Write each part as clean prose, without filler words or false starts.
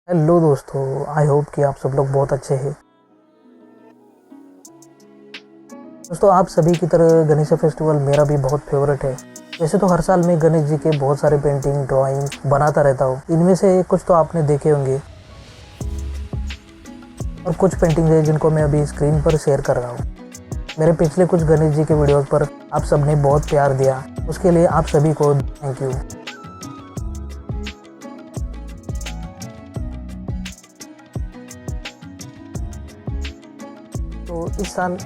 Hello दोस्तों, I hope कि आप सब लोग बहुत अच्छे हैं। दोस्तों, आप सभी की तरह गणेश फेस्टिवल मेरा भी बहुत फेवरेट है। वैसे तो हर साल मैं गणेश जी के बहुत सारे पेंटिंग ड्राइंग बनाता रहता हूँ। इनमें से कुछ तो आपने देखे होंगे और कुछ पेंटिंग है जिनको मैं अभी स्क्रीन पर शेयर कर रहा हूँ। मेरे पिछले कुछ गणेश जी के वीडियोस पर आप सबने बहुत प्यार दिया, उसके लिए आप सभी को थैंक यू। तो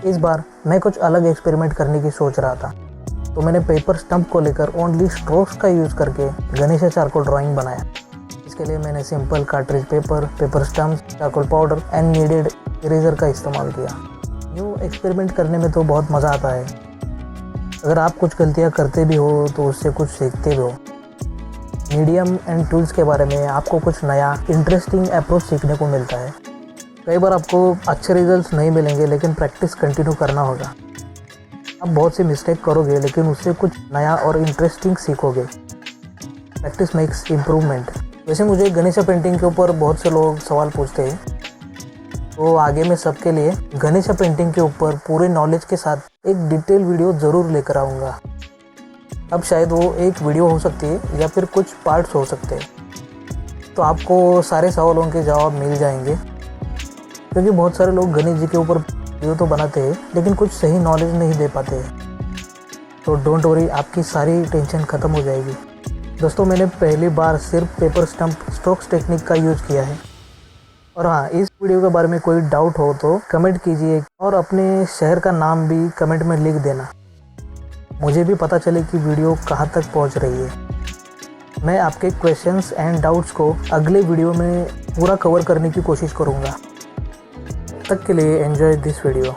इस बार मैं कुछ अलग एक्सपेरिमेंट करने की सोच रहा था। तो मैंने पेपर स्टम्प को लेकर ओनली स्ट्रोक्स का यूज़ करके गणेशा चारकोल ड्राइंग बनाया। इसके लिए मैंने simple cartridge paper stump, charcoal powder and needed eraser का इस्तेमाल किया। न्यू एक्सपेरिमेंट करने में तो बहुत मज़ा आता है। अगर आप कुछ गलतियाँ करते भी हो तो उससे कुछ सीखते भी हो। मीडियम एंड टूल्स के बारे में आपको कुछ नया इंटरेस्टिंग अप्रोच सीखने को मिलता है। कई बार आपको अच्छे रिजल्ट्स नहीं मिलेंगे, लेकिन प्रैक्टिस कंटिन्यू करना होगा। आप बहुत सी मिस्टेक करोगे, लेकिन उससे कुछ नया और इंटरेस्टिंग सीखोगे। Practice makes improvement. वैसे मुझे गणेशा पेंटिंग के ऊपर बहुत से लोग सवाल पूछते हैं, तो आगे मैं सबके लिए गणेशा पेंटिंग के ऊपर पूरे नॉलेज के साथ एक डिटेल वीडियो ज़रूर लेकर आऊँगा। अब शायद वो एक वीडियो हो सकती है या फिर कुछ पार्ट्स हो सकते हैं, तो आपको सारे सवालों के जवाब मिल जाएंगे। क्योंकि बहुत सारे लोग गणेश जी के ऊपर वीडियो तो बनाते हैं, लेकिन कुछ सही नॉलेज नहीं दे पाते हैं। तो डोंट वरी, आपकी सारी टेंशन ख़त्म हो जाएगी। दोस्तों, मैंने पहली बार सिर्फ पेपर स्टम्प स्ट्रोक्स टेक्निक का यूज़ किया है। और हाँ, इस वीडियो के बारे में कोई डाउट हो तो कमेंट कीजिए और अपने शहर का नाम भी कमेंट में लिख देना। मुझे भी पता चले कि वीडियो कहाँ तक पहुँच रही है। मैं आपके क्वेश्चंस एंड डाउट्स को अगले वीडियो में पूरा कवर करने की कोशिश करूँगा। तब तक के लिए एंजॉय दिस वीडियो।